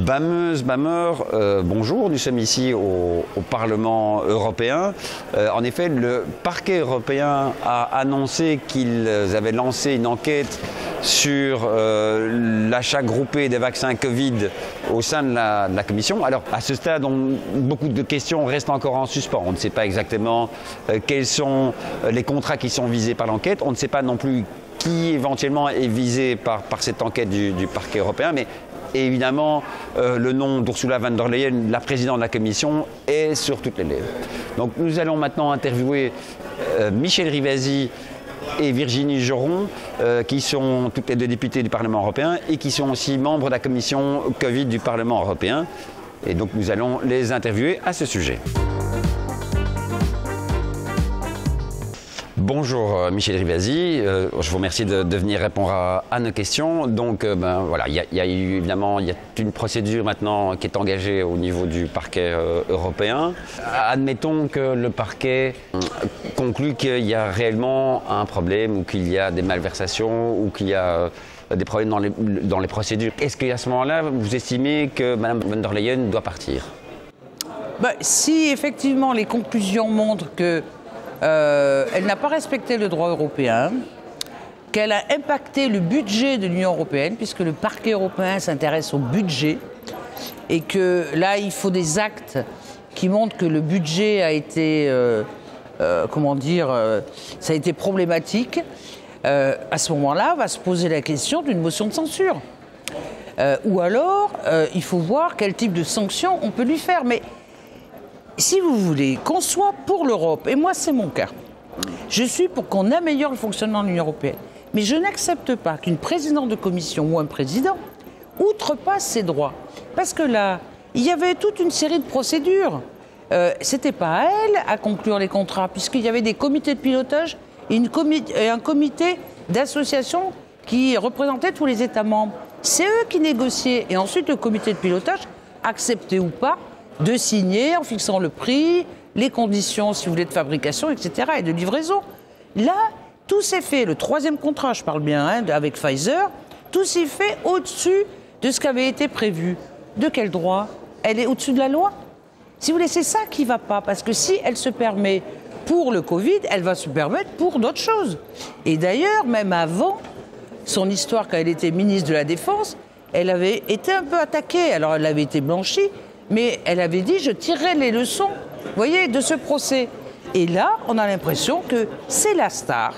Bameuse, Bameur, bonjour, nous sommes ici au Parlement européen. En effet, le parquet européen a annoncé qu'ils avaient lancé une enquête sur l'achat groupé des vaccins Covid au sein de la Commission. Alors, à ce stade, beaucoup de questions restent encore en suspens. On ne sait pas exactement quels sont les contrats qui sont visés par l'enquête. On ne sait pas non plus qui éventuellement est visé par cette enquête du parquet européen. Mais évidemment, le nom d'Ursula von der Leyen, la présidente de la Commission, est sur toutes les lèvres. Donc nous allons maintenant interviewer Michel Rivasi et Virginie Joron, qui sont toutes les deux députées du Parlement européen et qui sont aussi membres de la Commission Covid du Parlement européen. Et donc nous allons les interviewer à ce sujet. Bonjour Michel Rivasi, je vous remercie de venir répondre à nos questions. Donc voilà, il y a évidemment une procédure maintenant qui est engagée au niveau du parquet européen. Admettons que le parquet conclut qu'il y a réellement un problème ou qu'il y a des malversations ou qu'il y a des problèmes dans les procédures. Est-ce qu'à ce moment-là, vous estimez que Mme von der Leyen doit partir? Si effectivement les conclusions montrent que elle n'a pas respecté le droit européen, qu'elle a impacté le budget de l'Union européenne, puisque le parquet européen s'intéresse au budget, et que là, il faut des actes qui montrent que le budget a été, ça a été problématique. À ce moment-là, va se poser la question d'une motion de censure. Ou alors, il faut voir quel type de sanctions on peut lui faire. Mais si vous voulez qu'on soit pour l'Europe, et moi c'est mon cas, je suis pour qu'on améliore le fonctionnement de l'Union européenne. Mais je n'accepte pas qu'une présidente de commission ou un président outrepasse ses droits. Parce que là, il y avait toute une série de procédures. C'était pas à elle à conclure les contrats, puisqu'il y avait des comités de pilotage et un comité d'association qui représentait tous les États membres. C'est eux qui négociaient. Et ensuite, le comité de pilotage, accepté ou pas, de signer en fixant le prix, les conditions, si vous voulez, de fabrication, etc., et de livraison. Là, tout s'est fait, le troisième contrat, je parle bien, avec Pfizer, tout s'est fait au-dessus de ce qui avait été prévu. De quel droit? Elle est au-dessus de la loi? Si vous voulez, c'est ça qui ne va pas, parce que si elle se permet pour le Covid, elle va se permettre pour d'autres choses. Et d'ailleurs, même avant son histoire, quand elle était ministre de la Défense, elle avait été un peu attaquée. Alors, elle avait été blanchie, mais elle avait dit « je tirerai les leçons, vous voyez, de ce procès ». Et là, on a l'impression que c'est la star,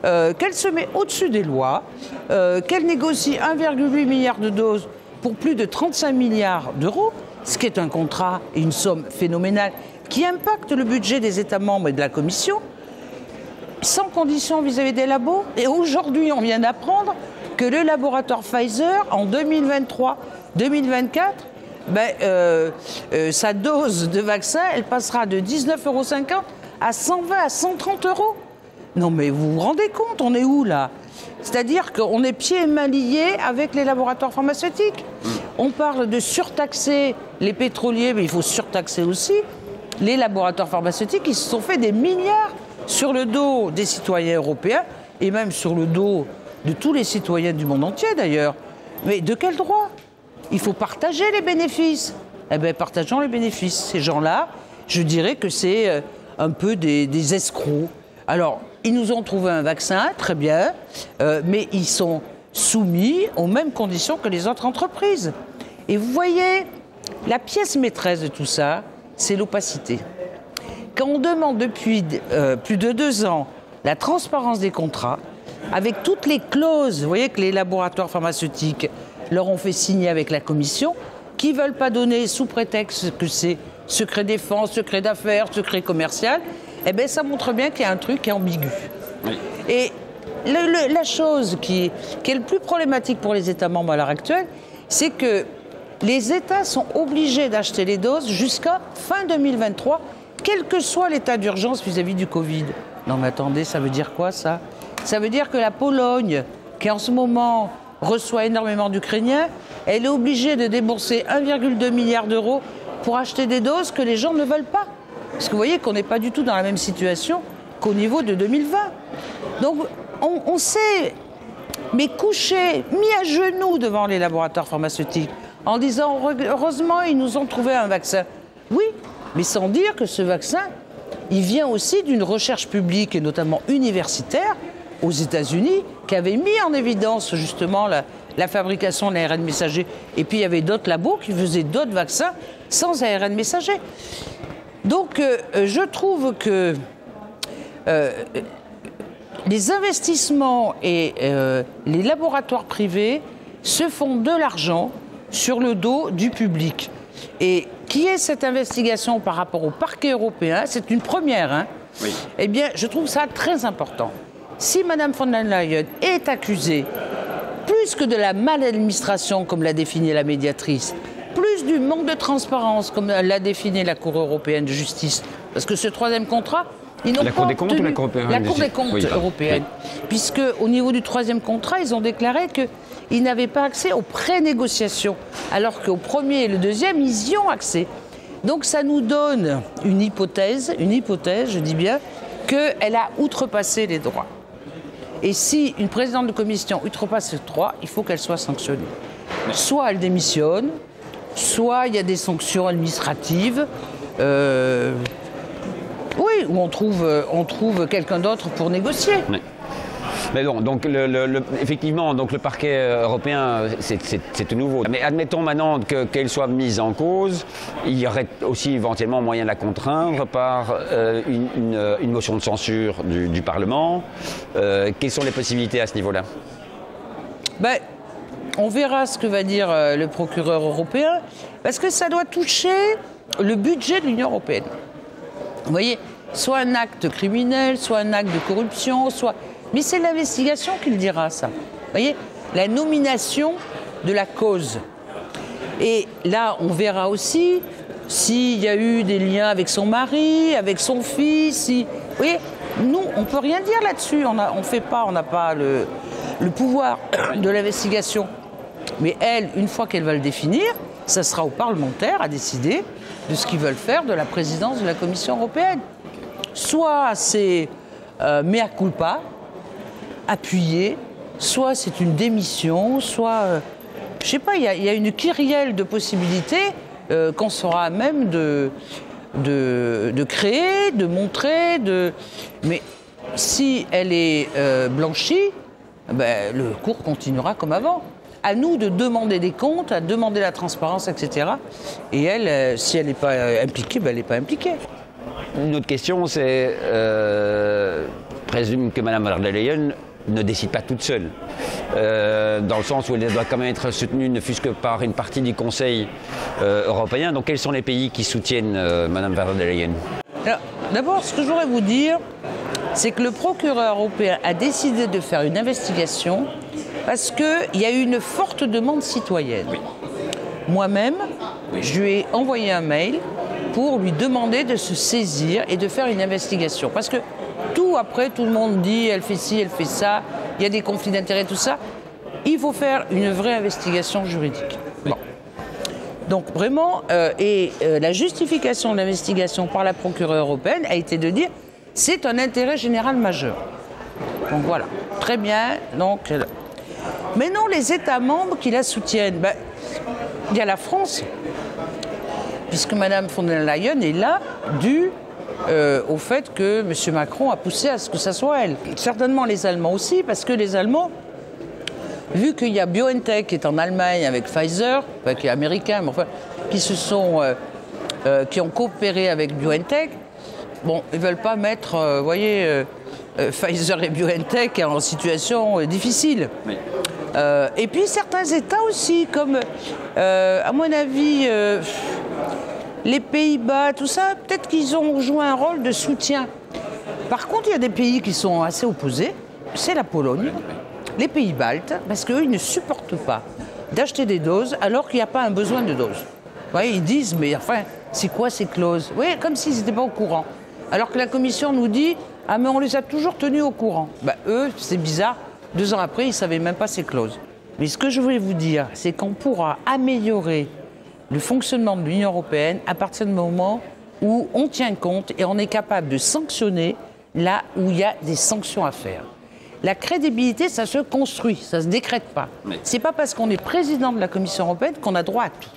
qu'elle se met au-dessus des lois, qu'elle négocie 1,8 milliard de doses pour plus de 35 milliards d'euros, ce qui est un contrat et une somme phénoménale qui impacte le budget des États membres et de la Commission, sans condition vis-à-vis des labos. Et aujourd'hui, on vient d'apprendre que le laboratoire Pfizer, en 2023-2024, sa dose de vaccin, elle passera de 19,50 € à 120 à 130 €. Non mais vous vous rendez compte, on est où là? C'est-à-dire qu'on est pieds et mains liés avec les laboratoires pharmaceutiques. On parle de surtaxer les pétroliers, mais il faut surtaxer aussi les laboratoires pharmaceutiques qui se sont fait des milliards sur le dos des citoyens européens et même sur le dos de tous les citoyens du monde entier d'ailleurs. Mais de quel droit? Il faut partager les bénéfices. Eh bien, partageons les bénéfices. Ces gens-là, je dirais que c'est un peu des escrocs. Alors, ils nous ont trouvé un vaccin, très bien, mais ils sont soumis aux mêmes conditions que les autres entreprises. Et vous voyez, la pièce maîtresse de tout ça, c'est l'opacité. Quand on demande depuis plus de 2 ans la transparence des contrats, avec toutes les clauses, vous voyez, que les laboratoires pharmaceutiques leur ont fait signer avec la Commission, qui ne veulent pas donner sous prétexte que c'est secret défense, secret d'affaires, secret commercial, eh bien ça montre bien qu'il y a un truc qui est ambigu. Oui. Et la chose qui est le plus problématique pour les États membres à l'heure actuelle, c'est que les États sont obligés d'acheter les doses jusqu'à fin 2023, quel que soit l'état d'urgence vis-à-vis du Covid. Non mais attendez, ça veut dire quoi ça? Ça veut dire que la Pologne, qui en ce moment reçoit énormément d'Ukrainiens, elle est obligée de débourser 1,2 milliard d'euros pour acheter des doses que les gens ne veulent pas. Parce que vous voyez qu'on n'est pas du tout dans la même situation qu'au niveau de 2020. Donc on sait, mais couché, mis à genoux devant les laboratoires pharmaceutiques, en disant heureusement ils nous ont trouvé un vaccin. Oui, mais sans dire que ce vaccin, il vient aussi d'une recherche publique et notamment universitaire aux États-Unis qui avait mis en évidence justement la fabrication de l'ARN messager. Et puis il y avait d'autres labos qui faisaient d'autres vaccins sans ARN messager. Donc je trouve que les investissements et les laboratoires privés se font de l'argent sur le dos du public. Et qui est cette investigation par rapport au parquet européen? C'est une première, hein. Oui. Eh bien, je trouve ça très important. Si Mme von der Leyen est accusée, plus que de la maladministration, comme l'a défini la médiatrice, plus du manque de transparence, comme l'a défini la Cour européenne de justice, parce que ce troisième contrat, ils n'ont pas Cour des comptes ou la Cour européenne? La Cour des comptes européenne. Oui. Puisque au niveau du troisième contrat, ils ont déclaré qu'ils n'avaient pas accès aux pré-négociations, alors qu'au premier et le deuxième, ils y ont accès. Donc ça nous donne une hypothèse, je dis bien, qu'elle a outrepassé les droits. Et si une présidente de commission outrepasse les droits, il faut qu'elle soit sanctionnée. Soit elle démissionne, soit il y a des sanctions administratives. Oui, où on trouve quelqu'un d'autre pour négocier. Oui. Mais bon, donc effectivement, donc le parquet européen, c'est tout nouveau. Mais admettons maintenant qu'elle soit mise en cause, il y aurait aussi éventuellement moyen de la contraindre par une motion de censure du Parlement. Quelles sont les possibilités à ce niveau-là? Ben, on verra ce que va dire le procureur européen, parce que ça doit toucher le budget de l'Union européenne. Vous voyez, soit un acte criminel, soit un acte de corruption, soit... Mais c'est l'investigation qui le dira, ça. Vous voyez, la nomination de la cause. Et là, on verra aussi s'il y a eu des liens avec son mari, avec son fils. Si... Vous voyez, nous, on ne peut rien dire là-dessus. On n'a pas le pouvoir de l'investigation. Mais elle, une fois qu'elle va le définir, ça sera aux parlementaires à décider de ce qu'ils veulent faire de la présidence de la Commission européenne. Soit c'est mea culpa, appuyé, soit c'est une démission, soit... je ne sais pas, il y a une kyrielle de possibilités qu'on sera à même de créer, de montrer, mais si elle est blanchie, ben, le cours continuera comme avant. À nous de demander des comptes, à demander la transparence, etc. Et elle, si elle n'est pas impliquée, ben elle n'est pas impliquée. Une autre question, c'est, présume que Mme von der Leyen ne décide pas toute seule, dans le sens où elle doit quand même être soutenue, ne fût-ce que par une partie du Conseil européen. Donc quels sont les pays qui soutiennent Mme von der Leyen? D'abord, ce que je voudrais vous dire, c'est que le procureur européen a décidé de faire une investigation parce qu'il y a eu une forte demande citoyenne. Oui. Moi-même, je lui ai envoyé un mail pour lui demander de se saisir et de faire une investigation. Parce que après, tout le monde dit, elle fait ci, elle fait ça, il y a des conflits d'intérêts, tout ça. Il faut faire une vraie investigation juridique. Oui. Bon. Donc vraiment, la justification de l'investigation par la procureure européenne a été de dire c'est un intérêt général majeur. Donc voilà, très bien. Donc, mais non, les États membres qui la soutiennent, ben, il y a la France, puisque Mme von der Leyen est là dû au fait que M. Macron a poussé à ce que ça soit elle. Certainement les Allemands aussi, parce que les Allemands, vu qu'il y a BioNTech qui est en Allemagne avec Pfizer, enfin, qui est américain, mais enfin, qui ont coopéré avec BioNTech, bon, ils ne veulent pas mettre, voyez, Pfizer et BioNTech en situation difficile. Oui. Et puis certains États aussi, comme, à mon avis, les Pays-Bas, tout ça, peut-être qu'ils ont joué un rôle de soutien. Par contre, il y a des pays qui sont assez opposés, c'est la Pologne, les pays baltes, parce qu'eux, ils ne supportent pas d'acheter des doses alors qu'il n'y a pas un besoin de doses. Vous voyez, ils disent, mais enfin, c'est quoi ces clauses? Oui, comme s'ils n'étaient pas au courant. Alors que la Commission nous dit, ah mais on les a toujours tenus au courant. Ben, eux, c'est bizarre, 2 ans après, ils ne savaient même pas ces clauses. Mais ce que je voulais vous dire, c'est qu'on pourra améliorer le fonctionnement de l'Union européenne à partir du moment où on tient compte et on est capable de sanctionner là où il y a des sanctions à faire. La crédibilité, ça se construit, ça ne se décrète pas. Oui. C'est pas parce qu'on est président de la Commission européenne qu'on a droit à tout.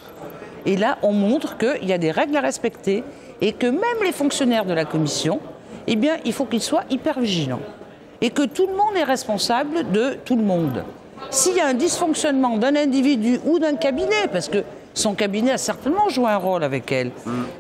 Et là, on montre qu'il y a des règles à respecter et que même les fonctionnaires de la Commission, eh bien, il faut qu'ils soient hyper vigilants. Et que tout le monde est responsable de tout le monde. S'il y a un dysfonctionnement d'un individu ou d'un cabinet, parce que son cabinet a certainement joué un rôle avec elle,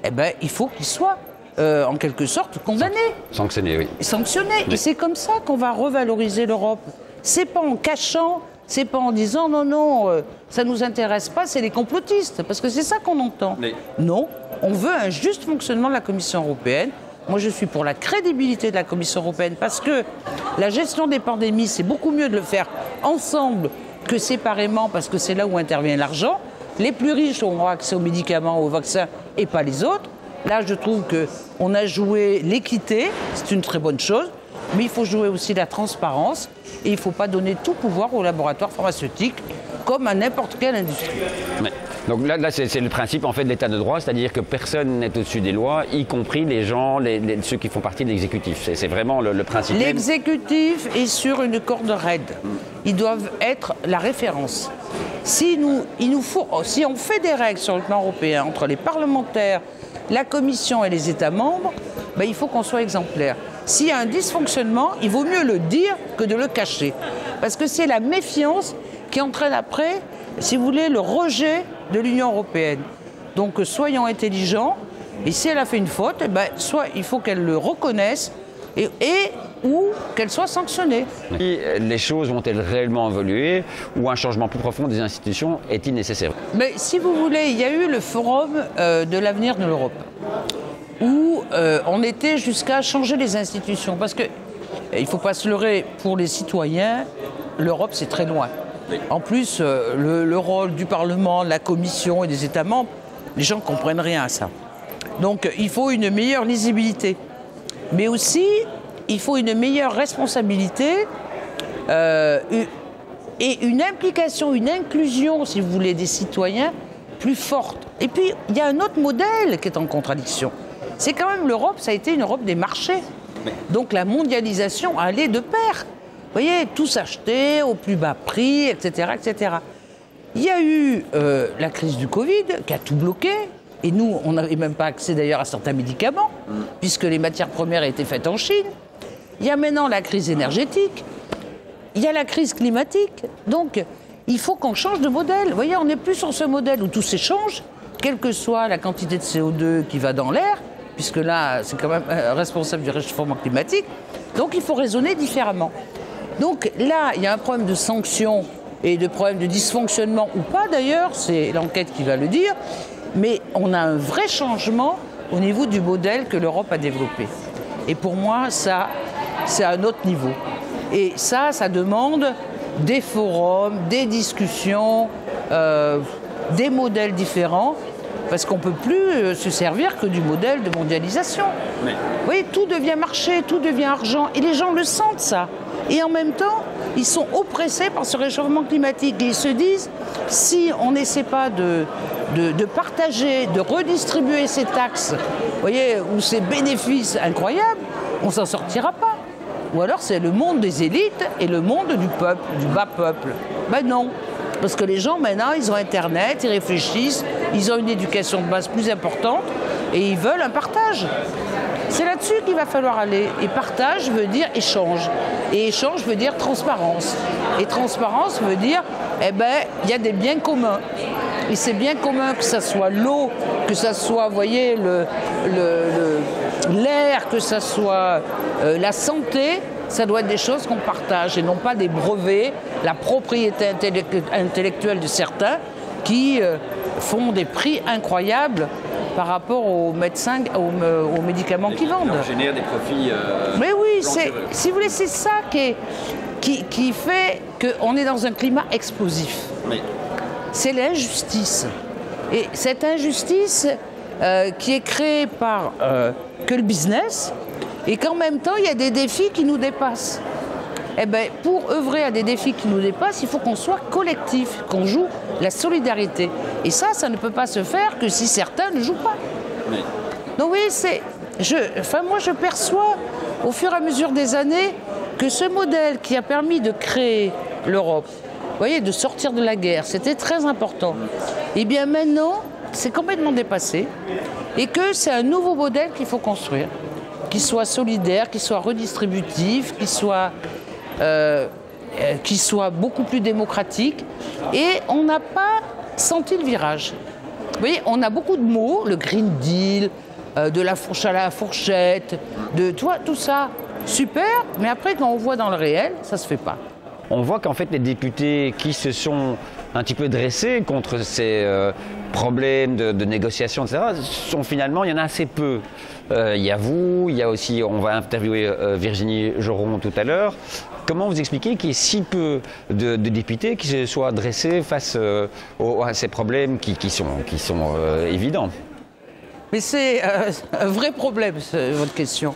eh ben, il faut qu'il soit, en quelque sorte, condamné. Sanctionné, oui. Sanctionné. Oui. Et c'est comme ça qu'on va revaloriser l'Europe. C'est pas en cachant, c'est pas en disant non, ça nous intéresse pas, c'est les complotistes, parce que c'est ça qu'on entend. Oui. Non, on veut un juste fonctionnement de la Commission européenne. Moi, je suis pour la crédibilité de la Commission européenne parce que la gestion des pandémies, c'est beaucoup mieux de le faire ensemble que séparément parce que c'est là où intervient l'argent. Les plus riches auront accès aux médicaments, aux vaccins et pas les autres. Là, je trouve qu'on a joué l'équité, c'est une très bonne chose, mais il faut jouer aussi la transparence et il ne faut pas donner tout pouvoir aux laboratoires pharmaceutiques comme à n'importe quelle industrie. Ouais. Donc là c'est le principe en fait de l'état de droit, c'est-à-dire que personne n'est au-dessus des lois, y compris les gens, ceux qui font partie de l'exécutif. C'est vraiment le principe. L'exécutif est sur une corde raide. Ils doivent être la référence. Si on fait des règles sur le plan européen entre les parlementaires, la Commission et les États membres, ben, il faut qu'on soit exemplaire. S'il y a un dysfonctionnement, il vaut mieux le dire que de le cacher. Parce que c'est la méfiance qui entraîne après, si vous voulez, le rejet de l'Union européenne. Donc soyons intelligents, et si elle a fait une faute, eh ben, soit il faut qu'elle le reconnaisse, ou qu'elle soit sanctionnée. Les choses vont-elles réellement évoluer ou un changement plus profond des institutions est-il nécessaire? Mais si vous voulez, il y a eu le forum de l'avenir de l'Europe, où on était jusqu'à changer les institutions. Parce qu'il ne faut pas se leurrer, pour les citoyens, l'Europe c'est très loin. En plus, le rôle du Parlement, de la Commission et des États membres, les gens ne comprennent rien à ça. Donc il faut une meilleure lisibilité. Mais aussi, il faut une meilleure responsabilité et une implication, une inclusion, si vous voulez, des citoyens plus forte. Et puis, il y a un autre modèle qui est en contradiction. C'est quand même l'Europe, ça a été une Europe des marchés. Donc la mondialisation allait de pair. Vous voyez, tout s'achetait au plus bas prix, etc., etc. Il y a eu la crise du Covid qui a tout bloqué. Et nous, on n'avait même pas accès d'ailleurs à certains médicaments, puisque les matières premières étaient faites en Chine. Il y a maintenant la crise énergétique. Il y a la crise climatique. Donc, il faut qu'on change de modèle. Vous voyez, on n'est plus sur ce modèle où tout s'échange, quelle que soit la quantité de CO2 qui va dans l'air, puisque là, c'est quand même responsable du réchauffement climatique. Donc, il faut raisonner différemment. Donc là, il y a un problème de sanctions et de problème de dysfonctionnement, ou pas d'ailleurs, c'est l'enquête qui va le dire, mais on a un vrai changement au niveau du modèle que l'Europe a développé. Et pour moi, ça, c'est à un autre niveau. Et ça demande des forums, des discussions, des modèles différents, parce qu'on ne peut plus se servir que du modèle de mondialisation. Oui. Vous voyez, tout devient marché, tout devient argent, et les gens le sentent, ça. Et en même temps, ils sont oppressés par ce réchauffement climatique. Et ils se disent, si on n'essaie pas de partager, de redistribuer ces taxes, vous voyez, ou ces bénéfices incroyables, on ne s'en sortira pas. Ou alors c'est le monde des élites et le monde du peuple, du bas peuple. Ben non. Parce que les gens, maintenant, ils ont Internet, ils réfléchissent, ils ont une éducation de base plus importante et ils veulent un partage. C'est là-dessus qu'il va falloir aller. Et partage veut dire échange. Et échange veut dire transparence. Et transparence veut dire, eh ben, il y a des biens communs. Et ces biens communs, que ce soit l'eau, que ce soit, vous voyez, l'air, que ce soit la santé, ça doit être des choses qu'on partage et non pas des brevets, la propriété intellectuelle de certains qui font des prix incroyables par rapport aux médecins, aux médicaments qu'ils vendent. On génère des profits. Mais oui, si vous voulez, c'est ça qui fait qu'on est dans un climat explosif. Oui. C'est l'injustice. Et cette injustice qui est créée par que le business, et qu'en même temps, il y a des défis qui nous dépassent. Eh bien, pour œuvrer à des défis qui nous dépassent, il faut qu'on soit collectif, qu'on joue la solidarité. Et ça ne peut pas se faire que si certains ne jouent pas. Oui. Donc oui, moi je perçois, au fur et à mesure des années, que ce modèle qui a permis de créer l'Europe, vous voyez, de sortir de la guerre, c'était très important. Et bien maintenant, c'est complètement dépassé et que c'est un nouveau modèle qu'il faut construire, qui soit solidaire, qui soit redistributif, qui soit beaucoup plus démocratique. Et on n'a pas senti le virage. Vous voyez, on a beaucoup de mots, le Green Deal, de la fourche à la fourchette, tout ça, super, mais après quand on voit dans le réel, ça ne se fait pas. On voit qu'en fait les députés qui se sont un petit peu dressés contre ces problèmes de négociation, etc., sont finalement, il y en a assez peu. Il y a vous, il y a aussi, on va interviewer Virginie Joron tout à l'heure. Comment vous expliquez qu'il y ait si peu de députés qui se soient dressés face à ces problèmes qui sont évidents? Mais c'est un vrai problème, votre question.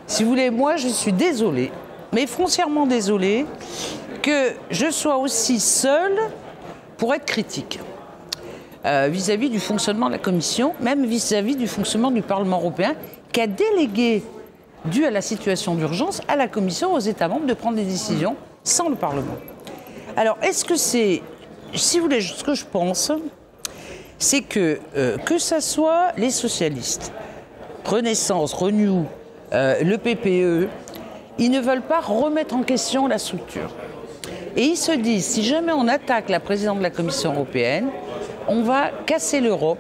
Si vous voulez, moi, je suis désolée, mais foncièrement désolée, que je sois aussi seule pour être critique vis-à-vis du fonctionnement de la Commission, même vis-à-vis du fonctionnement du Parlement européen, qui a délégué, dû à la situation d'urgence, à la Commission, aux États membres, de prendre des décisions sans le Parlement. Alors, est-ce que c'est... Si vous voulez, ce que je pense, c'est que ça soit les socialistes, Renaissance, Renew, le PPE, ils ne veulent pas remettre en question la structure. Et ils se disent, si jamais on attaque la présidente de la Commission européenne, on va casser l'Europe.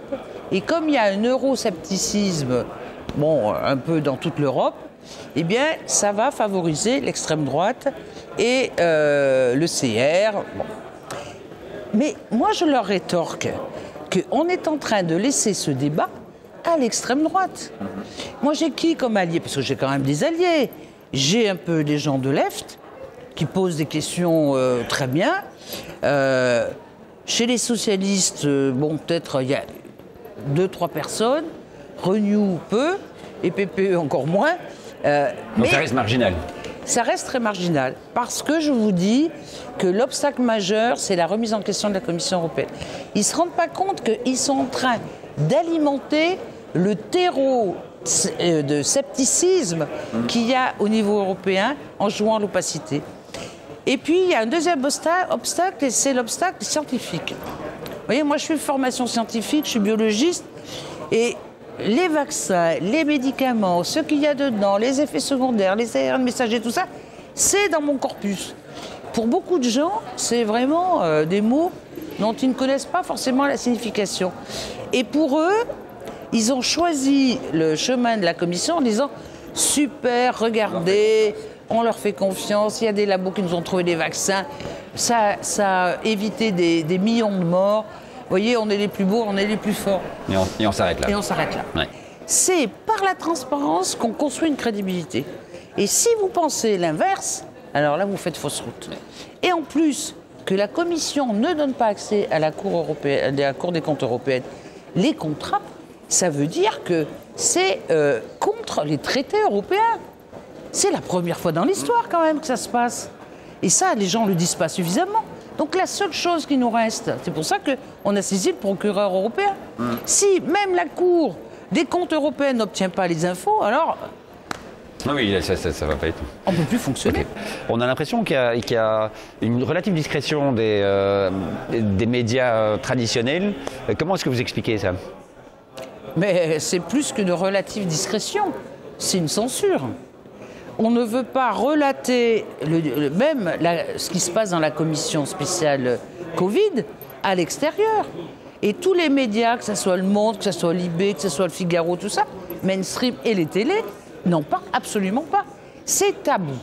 Et comme il y a un euroscepticisme, bon, un peu dans toute l'Europe, eh bien, ça va favoriser l'extrême droite et le CR. Bon. Mais moi, je leur rétorque qu'on est en train de laisser ce débat à l'extrême droite. Moi, j'ai qui comme allié? Parce que j'ai quand même des alliés. J'ai un peu des gens de left qui posent des questions très bien. Chez les socialistes, bon, peut-être il y a 2-3 personnes. Renew peu, et PPE encore moins. Donc ça reste marginal. Ça reste très marginal, parce que je vous dis que l'obstacle majeur, c'est la remise en question de la Commission européenne. Ils ne se rendent pas compte qu'ils sont en train d'alimenter le terreau de scepticisme qu'il y a au niveau européen en jouant l'opacité. Et puis, il y a un deuxième obstacle, et c'est l'obstacle scientifique. Vous voyez, moi, je suis de formation scientifique, je suis biologiste, et les vaccins, les médicaments, ce qu'il y a dedans, les effets secondaires, les ARN messagers, tout ça, c'est dans mon corpus. Pour beaucoup de gens, c'est vraiment des mots dont ils ne connaissent pas forcément la signification. Et pour eux, ils ont choisi le chemin de la Commission en disant « Super, regardez, on leur fait confiance, il y a des labos qui nous ont trouvé des vaccins, ça a évité des millions de morts. Vous voyez, on est les plus beaux, on est les plus forts. » Et on s'arrête là. Et on s'arrête là. Ouais. C'est par la transparence qu'on construit une crédibilité. Et si vous pensez l'inverse, alors là, vous faites fausse route. Et en plus, que la Commission ne donne pas accès à la Cour des comptes européenne, les contrats, ça veut dire que c'est contre les traités européens. C'est la première fois dans l'histoire quand même que ça se passe. Et ça, les gens ne le disent pas suffisamment. Donc la seule chose qui nous reste, c'est pour ça qu'on a saisi le procureur européen. Si même la Cour des comptes européens n'obtient pas les infos, alors... Oui, ça ne va pas être. On ne peut plus fonctionner. Okay. On a l'impression qu'il y a une relative discrétion des médias traditionnels. Comment est-ce que vous expliquez ça? Mais c'est plus qu'une relative discrétion, c'est une censure. On ne veut pas relater ce qui se passe dans la commission spéciale Covid à l'extérieur. Et tous les médias, que ce soit Le Monde, que ce soit Libé, que ce soit Le Figaro, tout ça, mainstream et les télés, n'en parlent absolument pas. C'est tabou.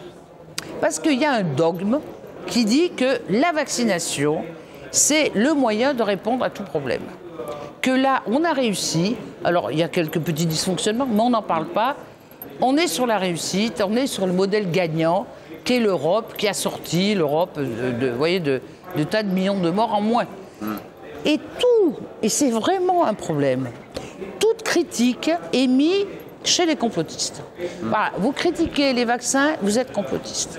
Parce qu'il y a un dogme qui dit que la vaccination, c'est le moyen de répondre à tout problème. Que là, on a réussi. Alors, il y a quelques petits dysfonctionnements, mais on n'en parle pas. On est sur la réussite, on est sur le modèle gagnant, qu'est l'Europe, qui a sorti l'Europe de tas de millions de morts en moins. Et c'est vraiment un problème, toute critique est mise chez les complotistes. Voilà, vous critiquez les vaccins, vous êtes complotiste.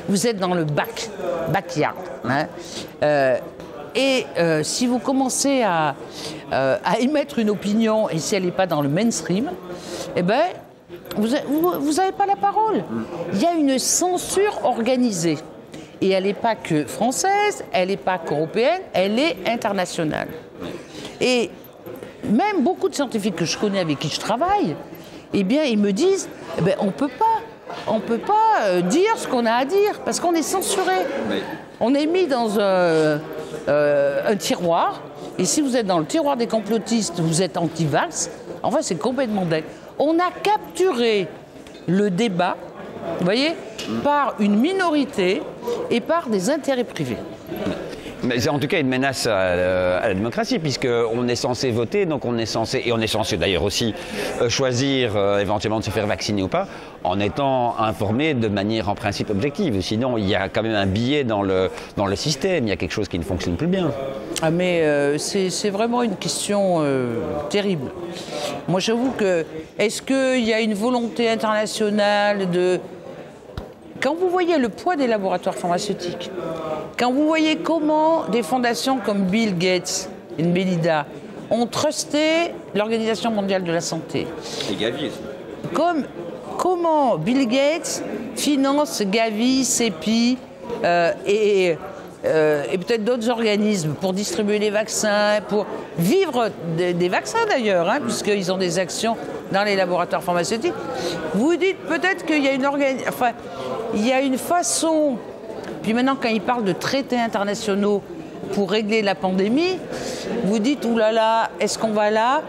Vous êtes dans le backyard. Hein. Si vous commencez à émettre une opinion, et si elle n'est pas dans le mainstream, eh ben, vous n'avez pas la parole. Il y a une censure organisée. Et elle n'est pas que française, elle n'est pas qu'européenne, elle est internationale. Et même beaucoup de scientifiques que je connais, avec qui je travaille, eh bien, ils me disent, eh bien, on ne peut pas dire ce qu'on a à dire, parce qu'on est censuré. Oui. On est mis dans un tiroir, et si vous êtes dans le tiroir des complotistes, vous êtes anti-vax, enfin, c'est complètement dingue. On a capturé le débat, vous voyez, par une minorité et par des intérêts privés. Mais c'est en tout cas une menace à la démocratie, puisqu'on est censé voter, donc on est censé d'ailleurs aussi choisir éventuellement de se faire vacciner ou pas, en étant informé de manière en principe objective. Sinon, il y a quand même un biais dans le système, il y a quelque chose qui ne fonctionne plus bien. Ah mais c'est vraiment une question terrible. Moi j'avoue que, est-ce qu'il y a une volonté internationale de... Quand vous voyez le poids des laboratoires pharmaceutiques, quand vous voyez comment des fondations comme Bill Gates et Melinda ont trusté l'Organisation mondiale de la santé. Et Gavi aussi. Comment Bill Gates finance Gavi, CEPI et peut-être d'autres organismes pour distribuer les vaccins, pour vivre des vaccins d'ailleurs, hein, puisqu'ils ont des actions dans les laboratoires pharmaceutiques. Vous dites peut-être qu'il y a il y a une façon, puis maintenant quand ils parlent de traités internationaux pour régler la pandémie, vous dites, oulala, est-ce qu'on va là?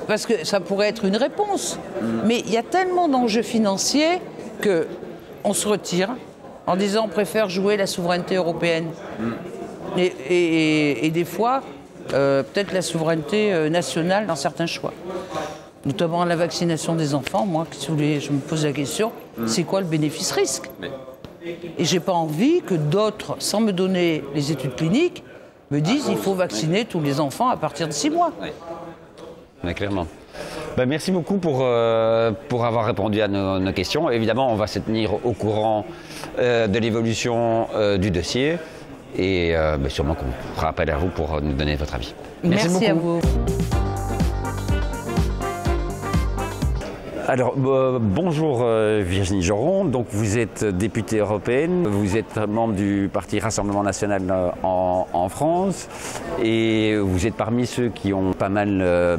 Parce que ça pourrait être une réponse. Mais il y a tellement d'enjeux financiers qu'on se retire en disant on préfère jouer la souveraineté européenne. Et des fois, peut-être la souveraineté nationale dans certains choix. Notamment la vaccination des enfants, moi, si vous voulez, je me pose la question, c'est quoi le bénéfice-risque? Et j'ai pas envie que d'autres, sans me donner les études cliniques, me disent il faut vacciner tous les enfants à partir de 6 mois. Oui, clairement. Ben, merci beaucoup pour avoir répondu à nos questions. Évidemment, on va se tenir au courant de l'évolution du dossier et sûrement qu'on fera appel à vous pour nous donner votre avis. Merci beaucoup. À vous. Alors, bonjour Virginie Joron, donc vous êtes députée européenne, vous êtes membre du parti Rassemblement National en France et vous êtes parmi ceux qui ont pas mal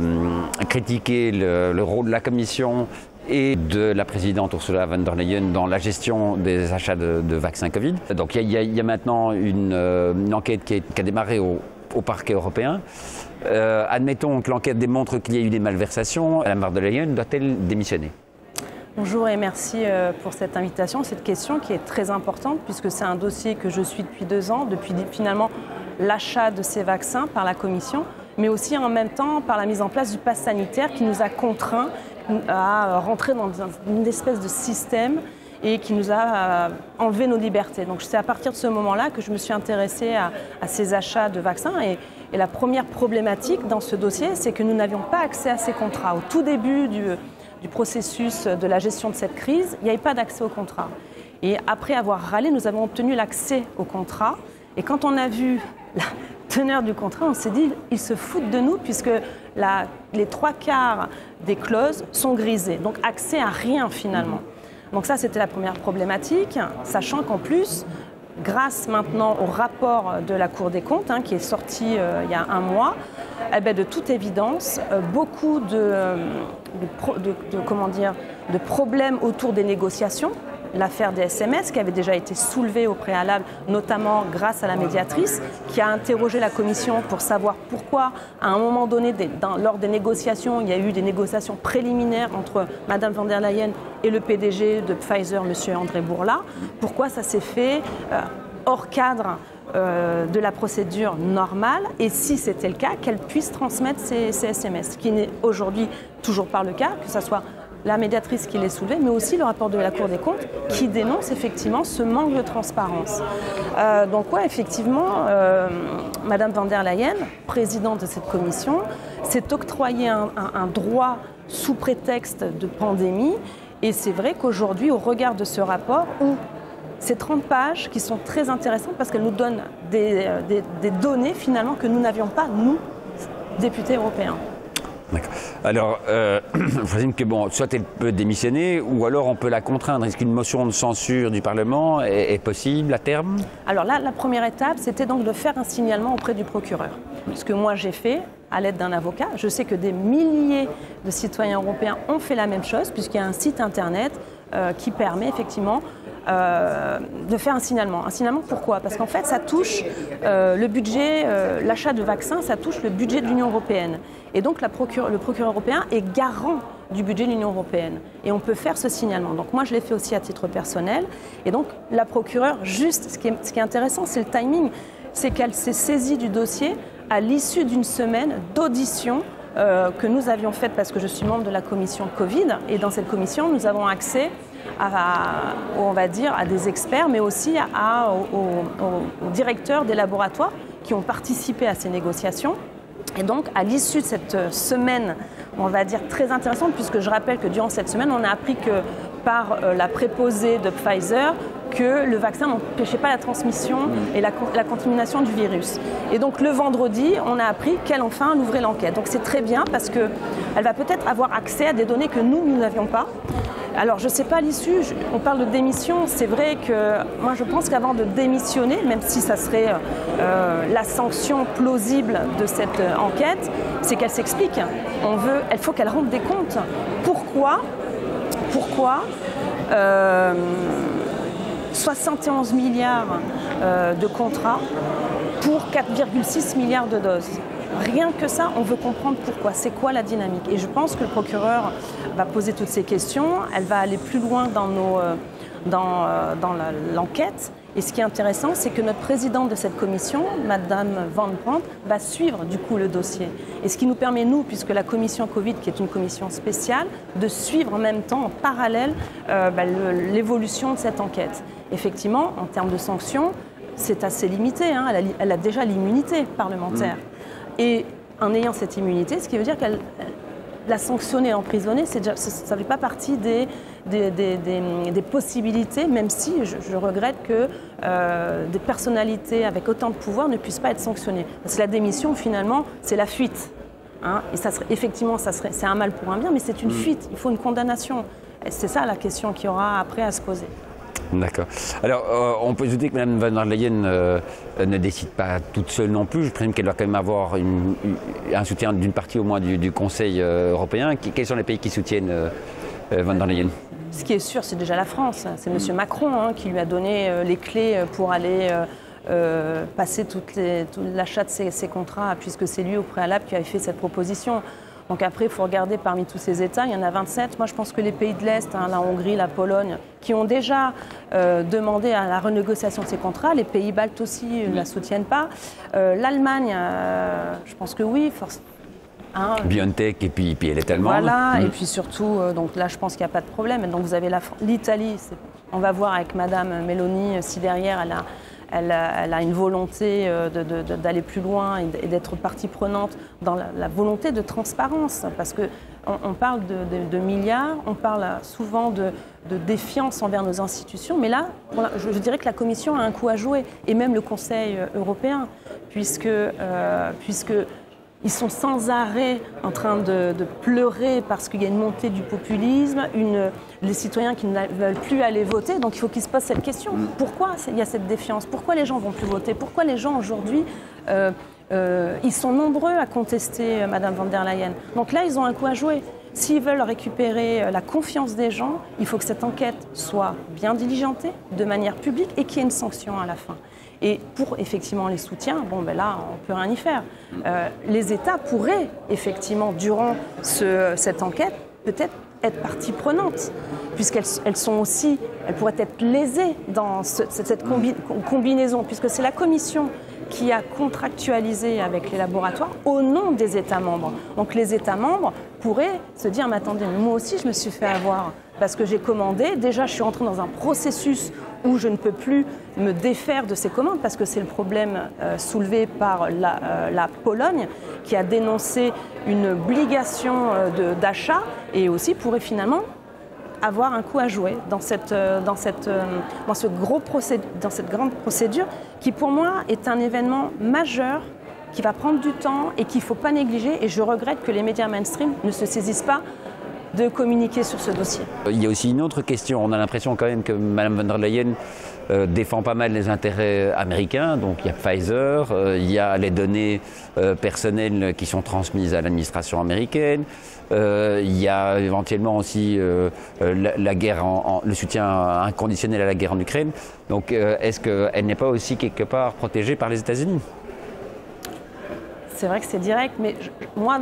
critiqué le rôle de la Commission et de la présidente Ursula von der Leyen dans la gestion des achats de vaccins Covid. Donc il y a maintenant une enquête qui a démarré au parquet européen. Admettons que l'enquête démontre qu'il y a eu des malversations. Mme von der Leyen doit-elle démissionner? Bonjour et merci pour cette invitation, cette question qui est très importante puisque c'est un dossier que je suis depuis 2 ans, depuis finalement l'achat de ces vaccins par la Commission, mais aussi en même temps par la mise en place du pass sanitaire qui nous a contraints à rentrer dans une espèce de système et qui nous a enlevé nos libertés. Donc c'est à partir de ce moment-là que je me suis intéressée à ces achats de vaccins et la première problématique dans ce dossier, c'est que nous n'avions pas accès à ces contrats. Au tout début du processus de la gestion de cette crise, il n'y avait pas d'accès aux contrats. Et après avoir râlé, nous avons obtenu l'accès aux contrats. Et quand on a vu la teneur du contrat, on s'est dit, ils se foutent de nous puisque les 3/4 des clauses sont grisées. Donc accès à rien finalement. Donc ça, c'était la première problématique, sachant qu'en plus, grâce maintenant au rapport de la Cour des comptes, qui est sorti il y a 1 mois, de toute évidence, beaucoup de problèmes autour des négociations, l'affaire des SMS qui avait déjà été soulevée au préalable, notamment grâce à la médiatrice, qui a interrogé la Commission pour savoir pourquoi, à un moment donné, lors des négociations, il y a eu des négociations préliminaires entre Mme von der Leyen et le PDG de Pfizer, M. André Bourla, pourquoi ça s'est fait hors cadre de la procédure normale, et si c'était le cas, qu'elle puisse transmettre ces SMS, ce qui n'est aujourd'hui toujours pas le cas, que ce soit la médiatrice qui les soulevait, mais aussi le rapport de la Cour des comptes qui dénonce effectivement ce manque de transparence. Donc ouais, effectivement, Madame von der Leyen, présidente de cette commission, s'est octroyé un droit sous prétexte de pandémie, et c'est vrai qu'aujourd'hui, au regard de ce rapport, où ces 30 pages qui sont très intéressantes parce qu'elles nous donnent des données finalement que nous n'avions pas, nous, députés européens. D'accord. Alors, je présume que soit elle peut démissionner, ou alors on peut la contraindre. Est-ce qu'une motion de censure du Parlement est possible à terme? Alors là, la première étape, c'était donc de faire un signalement auprès du procureur. Ce que moi j'ai fait, à l'aide d'un avocat. Je sais que des milliers de citoyens européens ont fait la même chose, puisqu'il y a un site internet qui permet effectivement de faire un signalement. Un signalement pourquoi? Parce qu'en fait, ça touche le budget, l'achat de vaccins, ça touche le budget de l'Union européenne. Et donc le procureur européen est garant du budget de l'Union européenne. Et on peut faire ce signalement. Donc moi, je l'ai fait aussi à titre personnel. Et donc la procureure, juste, ce qui est intéressant, c'est le timing. C'est qu'elle s'est saisie du dossier à l'issue d'une semaine d'audition que nous avions faite, parce que je suis membre de la commission Covid. Et dans cette commission, nous avons accès on va dire, à des experts, mais aussi aux directeurs des laboratoires qui ont participé à ces négociations. Et donc, à l'issue de cette semaine, on va dire très intéressante, puisque je rappelle que durant cette semaine, on a appris que par la préposée de Pfizer, que le vaccin n'empêchait pas la transmission et la contamination du virus. Et donc le vendredi, on a appris qu'elle enfin ouvrait l'enquête. Donc c'est très bien, parce qu'elle va peut-être avoir accès à des données que nous n'avions pas. Alors je ne sais pas à l'issue, on parle de démission, c'est vrai que moi je pense qu'avant de démissionner, même si ça serait la sanction plausible de cette enquête, c'est qu'elle s'explique. Il faut qu'elle rende des comptes. Pourquoi 71 milliards de contrats pour 4,6 milliards de doses. Rien que ça, on veut comprendre pourquoi, c'est quoi la dynamique. Et je pense que le procureur va poser toutes ces questions, elle va aller plus loin dans l'enquête. Et ce qui est intéressant, c'est que notre présidente de cette commission, Madame Van Brandt, va suivre du coup le dossier. Et ce qui nous permet, nous, puisque la commission Covid, qui est une commission spéciale, de suivre en même temps, en parallèle, l'évolution de cette enquête. Effectivement, en termes de sanctions, c'est assez limité. Hein. Elle a déjà l'immunité parlementaire. Et en ayant cette immunité, ce qui veut dire qu'elle la sanctionner, l'emprisonner, ça ne fait pas partie des possibilités, même si je regrette que des personnalités avec autant de pouvoir ne puissent pas être sanctionnées. Parce que la démission, finalement, c'est la fuite. Hein, et ça serait, effectivement, c'est un mal pour un bien, mais c'est une fuite. Il faut une condamnation. C'est ça la question qu'il y aura après à se poser. D'accord. Alors, on peut ajouter que Mme von der Leyen ne décide pas toute seule non plus. Je présume qu'elle doit quand même avoir un soutien d'une partie au moins du Conseil européen. Quels sont les pays qui soutiennent von der Leyen? Ce qui est sûr, c'est déjà la France. C'est M. Macron qui lui a donné les clés pour aller passer tout l'achat de ces contrats, puisque c'est lui au préalable qui avait fait cette proposition. Donc après, il faut regarder parmi tous ces États, il y en a 27. Moi, je pense que les pays de l'Est, la Hongrie, la Pologne, qui ont déjà demandé à la renégociation de ces contrats, les pays baltes aussi ne la soutiennent pas. L'Allemagne, je pense que oui, BioNTech, et puis elle est allemande. Voilà, et puis surtout, donc là, je pense qu'il n'y a pas de problème. Donc vous avez l'Italie, on va voir avec Madame Meloni si derrière elle a une volonté d'aller plus loin et d'être partie prenante dans la volonté de transparence. Parce qu'on parle de milliards, on parle souvent de défiance envers nos institutions, mais là, je dirais que la Commission a un coup à jouer, et même le Conseil européen, puisque ils sont sans arrêt en train de pleurer parce qu'il y a une montée du populisme, les citoyens qui ne veulent plus aller voter. Donc il faut qu'ils se posent cette question. Pourquoi il y a cette défiance? Pourquoi les gens ne vont plus voter? Pourquoi les gens aujourd'hui, ils sont nombreux à contester Mme von der Leyen? Donc là, ils ont un coup à jouer. S'ils veulent récupérer la confiance des gens, il faut que cette enquête soit bien diligentée, de manière publique, et qu'il y ait une sanction à la fin. Et pour effectivement les soutiens, là, on ne peut rien y faire. Les États pourraient effectivement, durant cette enquête, peut-être être partie prenante, puisqu'elles sont aussi, elles pourraient être lésées dans cette combinaison, puisque c'est la Commission qui a contractualisé avec les laboratoires au nom des États membres. Donc les États membres pourraient se dire, mais attendez, moi aussi je me suis fait avoir, parce que j'ai commandé, déjà je suis rentrée dans un processus où je ne peux plus me défaire de ces commandes, parce que c'est le problème soulevé par la Pologne, qui a dénoncé une obligation d'achat, et aussi pourrait finalement avoir un coup à jouer dans cette grande procédure, qui pour moi est un événement majeur qui va prendre du temps et qu'il ne faut pas négliger. Et je regrette que les médias mainstream ne se saisissent pas de communiquer sur ce dossier. Il y a aussi une autre question. On a l'impression quand même que Mme von der Leyen défend pas mal les intérêts américains. Donc il y a Pfizer, il y a les données personnelles qui sont transmises à l'administration américaine. Il y a éventuellement aussi la guerre, le soutien inconditionnel à la guerre en Ukraine. Donc est-ce qu'elle n'est pas aussi quelque part protégée par les États-Unis ? C'est vrai que c'est direct, mais moi,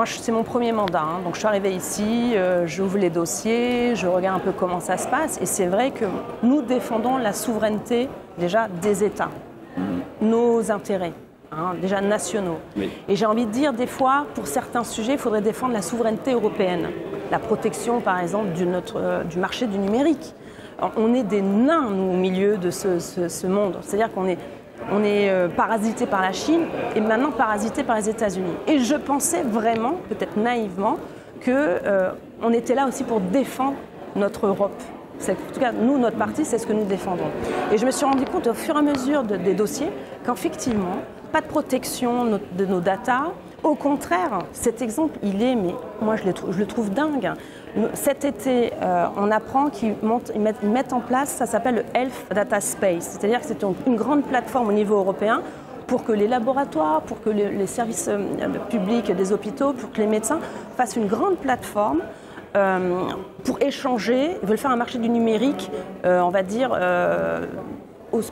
c'est mon premier mandat. Hein, donc je suis arrivée ici, j'ouvre les dossiers, je regarde un peu comment ça se passe. Et c'est vrai que nous défendons la souveraineté déjà des États, nos intérêts, hein, déjà nationaux. Oui. Et j'ai envie de dire, des fois, pour certains sujets, il faudrait défendre la souveraineté européenne. La protection, par exemple, du marché du numérique. Alors, on est des nains, nous, au milieu de ce monde. C'est-à-dire qu'on est parasité par la Chine et maintenant parasité par les États-Unis. Et je pensais vraiment, peut-être naïvement, qu'on était là aussi pour défendre notre Europe. En tout cas, nous, notre parti, c'est ce que nous défendons. Et je me suis rendu compte au fur et à mesure des dossiers qu'effectivement, pas de protection de nos datas. Au contraire, cet exemple, mais moi je le trouve dingue. Cet été, on apprend qu'ils mettent en place, ça s'appelle le Health Data Space, c'est-à-dire que c'est une grande plateforme au niveau européen pour que les laboratoires, pour que les services publics des hôpitaux, pour que les médecins fassent une grande plateforme pour échanger. Ils veulent faire un marché du numérique, on va dire,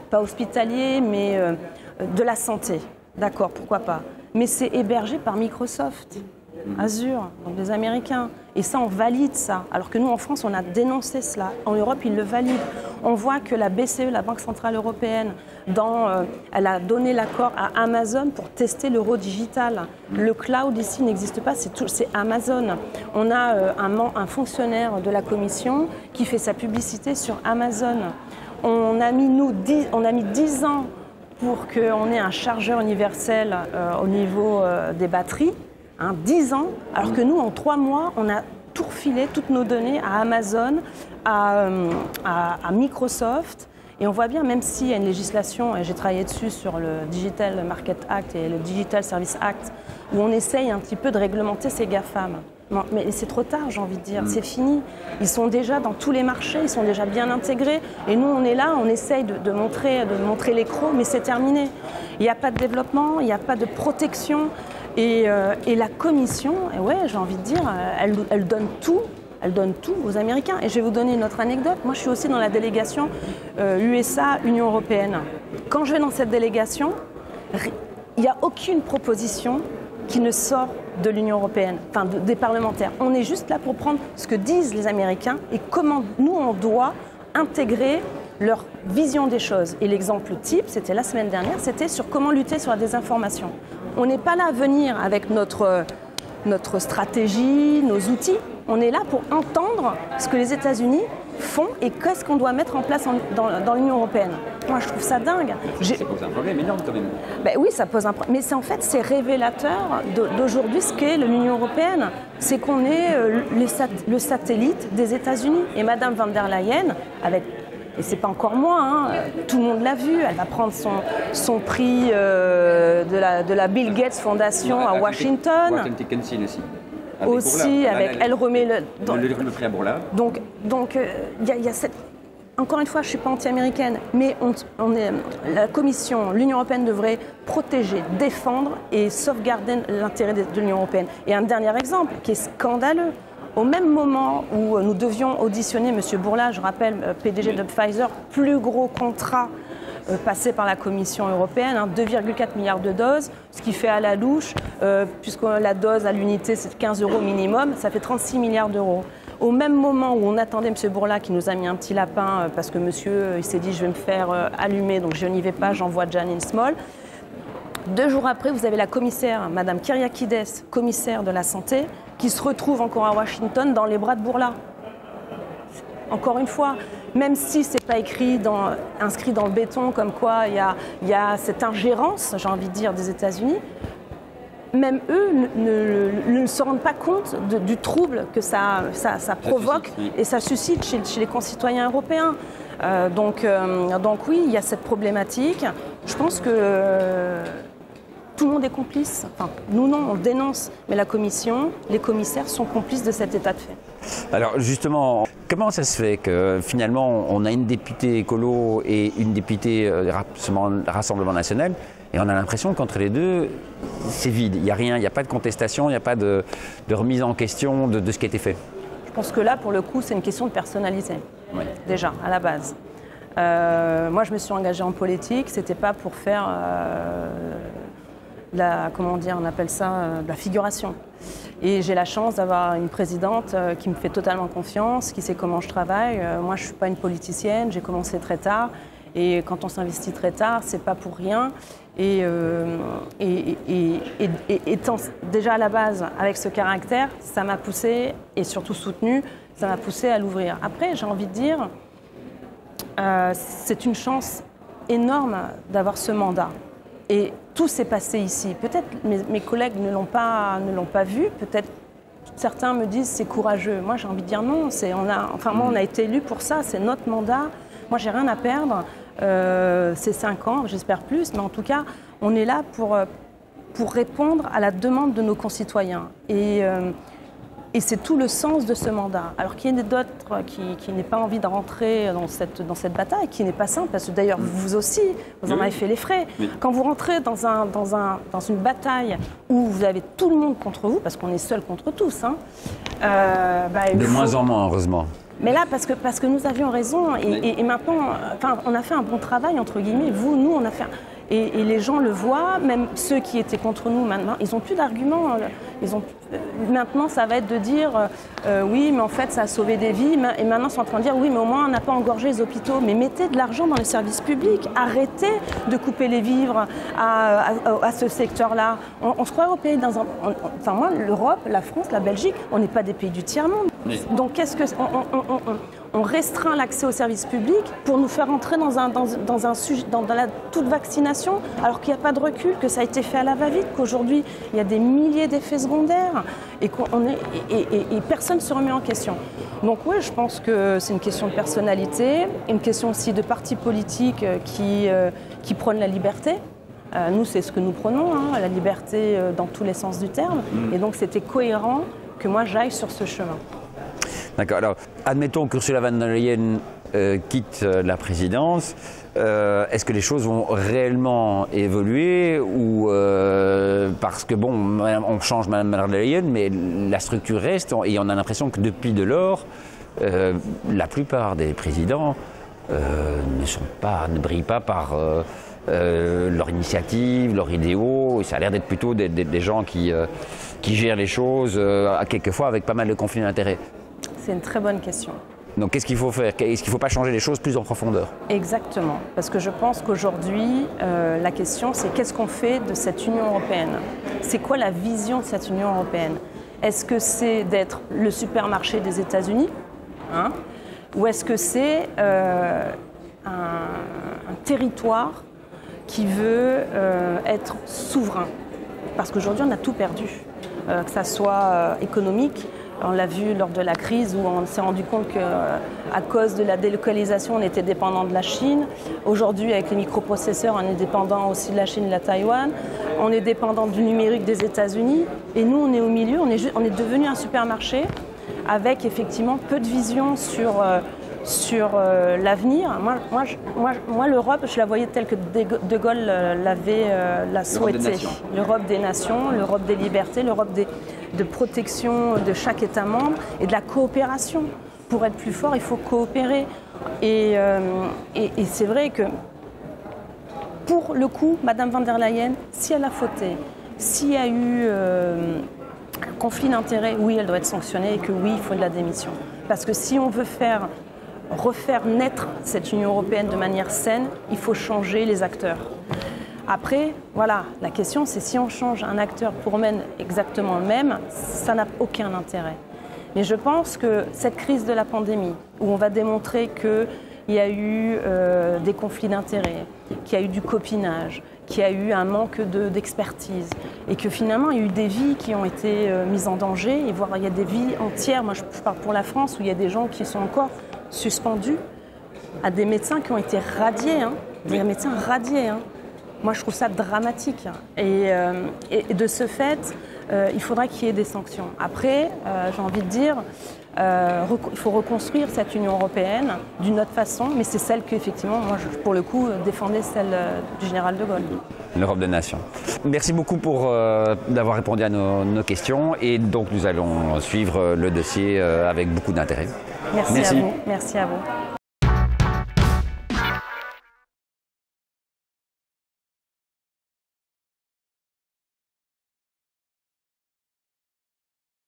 pas hospitalier, mais de la santé. D'accord, pourquoi pas. Mais c'est hébergé par Microsoft, Azure, donc les Américains. Et ça, on valide ça. Alors que nous, en France, on a dénoncé cela. En Europe, ils le valident. On voit que la BCE, la Banque Centrale Européenne, elle a donné l'accord à Amazon pour tester l'euro digital. Le cloud ici n'existe pas, c'est Amazon. On a un fonctionnaire de la Commission qui fait sa publicité sur Amazon. On a mis 10 ans pour qu'on ait un chargeur universel au niveau des batteries, 10 ans, alors que nous, en 3 mois, on a tout refilé, toutes nos données à Amazon, à Microsoft. Et on voit bien, même s'il y a une législation, et j'ai travaillé dessus sur le Digital Market Act et le Digital Service Act, où on essaye un petit peu de réglementer ces GAFAM. Non, mais c'est trop tard, j'ai envie de dire, c'est fini. Ils sont déjà dans tous les marchés, ils sont déjà bien intégrés. Et nous, on est là, on essaye de montrer l'écran, mais c'est terminé. Il n'y a pas de développement, il n'y a pas de protection. Et la Commission, ouais, j'ai envie de dire, elle donne tout. Elle donne tout aux Américains. Et je vais vous donner une autre anecdote. Moi, je suis aussi dans la délégation USA, Union européenne. Quand je vais dans cette délégation, il n'y a aucune proposition qui ne sort de l'Union européenne, enfin des parlementaires. On est juste là pour prendre ce que disent les Américains et comment nous, on doit intégrer leur vision des choses. Et l'exemple type, c'était la semaine dernière, c'était sur comment lutter sur la désinformation. On n'est pas là à venir avec notre stratégie, nos outils. On est là pour entendre ce que les États-Unis font et qu'est-ce qu'on doit mettre en place dans l'Union européenne. Moi, je trouve ça dingue. Ça pose un problème énorme quand même. Ben oui, ça pose un problème. Mais c'est révélateur d'aujourd'hui ce qu'est l'Union européenne. C'est qu'on est le satellite des États-Unis. Et Mme von der Leyen, et c'est pas encore moi, tout le monde l'a vu, elle va prendre son prix de la Bill Gates Foundation à Washington. Washington Council aussi. Elle remet le prix à Bourla. Donc il y a cette... Encore une fois, je ne suis pas anti-américaine, mais la Commission, l'Union européenne devrait protéger, défendre et sauvegarder l'intérêt de l'Union européenne. Et un dernier exemple qui est scandaleux. Au même moment où nous devions auditionner M. Bourla, je rappelle, PDG de Pfizer, plus gros contrat passé par la Commission européenne, 2,4 milliards de doses, ce qui fait à la louche, puisque la dose à l'unité c'est 15 € minimum, ça fait 36 milliards d'euros. Au même moment où on attendait M. Bourla qui nous a mis un petit lapin parce que monsieur il s'est dit je vais me faire allumer, donc je n'y vais pas, j'envoie Janine Small. 2 jours après, vous avez la commissaire, Mme Kyriakides, commissaire de la santé, qui se retrouve encore à Washington dans les bras de Bourla. Encore une fois, même si ce n'est pas inscrit dans le béton comme quoi il y a cette ingérence, j'ai envie de dire, des États-Unis, même eux ne se rendent pas compte du trouble que ça provoque suscite, oui. Et ça suscite chez les concitoyens européens. Donc oui, il y a cette problématique. Je pense que tout le monde est complice. Enfin, nous non, on le dénonce, mais la commission, les commissaires sont complices de cet état de fait. Alors justement, comment ça se fait que finalement on a une députée écolo et une députée Rassemblement National et on a l'impression qu'entre les deux, c'est vide, il n'y a rien, il n'y a pas de contestation, il n'y a pas de remise en question de ce qui a été fait? Je pense que là, pour le coup, c'est une question de personnalité, déjà, à la base. Moi, je me suis engagée en politique, c'était pas pour faire comment dire, on appelle ça, de la figuration. Et j'ai la chance d'avoir une présidente qui me fait totalement confiance, qui sait comment je travaille. Moi, je suis pas une politicienne, j'ai commencé très tard. Et quand on s'investit très tard, c'est pas pour rien. Et étant déjà à la base avec ce caractère, ça m'a poussée, et surtout soutenue, ça m'a poussée à l'ouvrir. Après, j'ai envie de dire, c'est une chance énorme d'avoir ce mandat. Et tout s'est passé ici. Peut-être mes collègues ne l'ont pas vu, peut-être certains me disent c'est courageux. Moi, j'ai envie de dire non, moi, on a été élus pour ça, c'est notre mandat. Moi, j'ai rien à perdre. C'est 5 ans, j'espère plus, mais en tout cas, on est là pour répondre à la demande de nos concitoyens. Et c'est tout le sens de ce mandat. Alors qu'il y en ait d'autres qui n'aient pas envie de rentrer dans cette bataille, qui n'est pas simple, parce que d'ailleurs, vous aussi, vous en avez fait les frais. Oui. Quand vous rentrez dans une bataille où vous avez tout le monde contre vous, parce qu'on est seul contre tous, hein, de moins en moins, heureusement. Mais là, parce que nous avions raison, et maintenant, on a fait un bon travail, entre guillemets. Nous, on a fait... Et les gens le voient, même ceux qui étaient contre nous maintenant, ils n'ont plus d'arguments. Maintenant, ça va être de dire oui, mais en fait, ça a sauvé des vies. Et maintenant, ils sont en train de dire oui, mais au moins, on n'a pas engorgé les hôpitaux. Mais mettez de l'argent dans les services publics. Arrêtez de couper les vivres à ce secteur-là. On se croit au pays dans un... Enfin, moi, l'Europe, la France, la Belgique, on n'est pas des pays du tiers-monde. Oui. Donc, qu'est-ce que... On restreint l'accès aux services publics pour nous faire entrer dans la toute vaccination, alors qu'il n'y a pas de recul, que ça a été fait à la va-vite, qu'aujourd'hui, il y a des milliers d'effets secondaires et personne ne se remet en question. Donc oui, je pense que c'est une question de personnalité, une question aussi de partis politiques qui prônent la liberté. Nous, c'est ce que nous prenons, hein, la liberté dans tous les sens du terme. Et donc, c'était cohérent que moi, j'aille sur ce chemin. D'accord. Alors, admettons qu'Ursula von der Leyen quitte la présidence. Est-ce que les choses vont réellement évoluer ou parce que bon, on change Mme von der Leyen, mais la structure reste et on a l'impression que depuis lors, la plupart des présidents ne brillent pas par leur initiative, leurs idéaux. Ça a l'air d'être plutôt des gens qui gèrent les choses, quelquefois avec pas mal de conflits d'intérêts. C'est une très bonne question. Donc qu'est-ce qu'il faut faire? Est-ce qu'il ne faut pas changer les choses plus en profondeur? Exactement. Parce que je pense qu'aujourd'hui, la question, c'est qu'est-ce qu'on fait de cette Union européenne? C'est quoi la vision de cette Union européenne? Est-ce que c'est d'être le supermarché des États-Unis, hein? Ou est-ce que c'est un territoire qui veut être souverain? Parce qu'aujourd'hui, on a tout perdu, que ça soit économique. On l'a vu lors de la crise où on s'est rendu compte qu'à cause de la délocalisation, on était dépendant de la Chine. Aujourd'hui, avec les microprocesseurs, on est dépendant aussi de la Chine et de la Taïwan. On est dépendant du numérique des États-Unis. Et nous, on est au milieu, on est devenu un supermarché avec effectivement peu de vision sur l'avenir. Moi, l'Europe, je la voyais telle que De Gaulle l'a souhaité. L'Europe des nations, l'Europe des libertés, l'Europe de protection de chaque État membre et de la coopération. Pour être plus fort, il faut coopérer. Et c'est vrai que, pour le coup, Mme von der Leyen, si elle a fauté, s'il y a eu un conflit d'intérêts, oui, elle doit être sanctionnée et que oui, il faut de la démission. Parce que si on veut refaire naître cette Union européenne de manière saine, il faut changer les acteurs. Après, voilà, la question c'est si on change un acteur pour mener exactement le même, ça n'a aucun intérêt. Mais je pense que cette crise de la pandémie, où on va démontrer qu'il y a eu des conflits d'intérêts, qu'il y a eu du copinage, qu'il y a eu un manque d'expertise, et que finalement il y a eu des vies qui ont été mises en danger, et voire il y a des vies entières, moi je parle pour la France, où il y a des gens qui sont encore suspendus à des médecins qui ont été radiés, hein, des médecins radiés. Hein. Moi, je trouve ça dramatique. Et de ce fait, il faudra qu'il y ait des sanctions. Après, j'ai envie de dire, il faut reconstruire cette Union européenne d'une autre façon, mais c'est celle qu'effectivement, moi, pour le coup, défendais celle du général de Gaulle. L'Europe des nations. Merci beaucoup d'avoir répondu à nos questions et donc nous allons suivre le dossier avec beaucoup d'intérêt. Merci à vous. Merci à vous.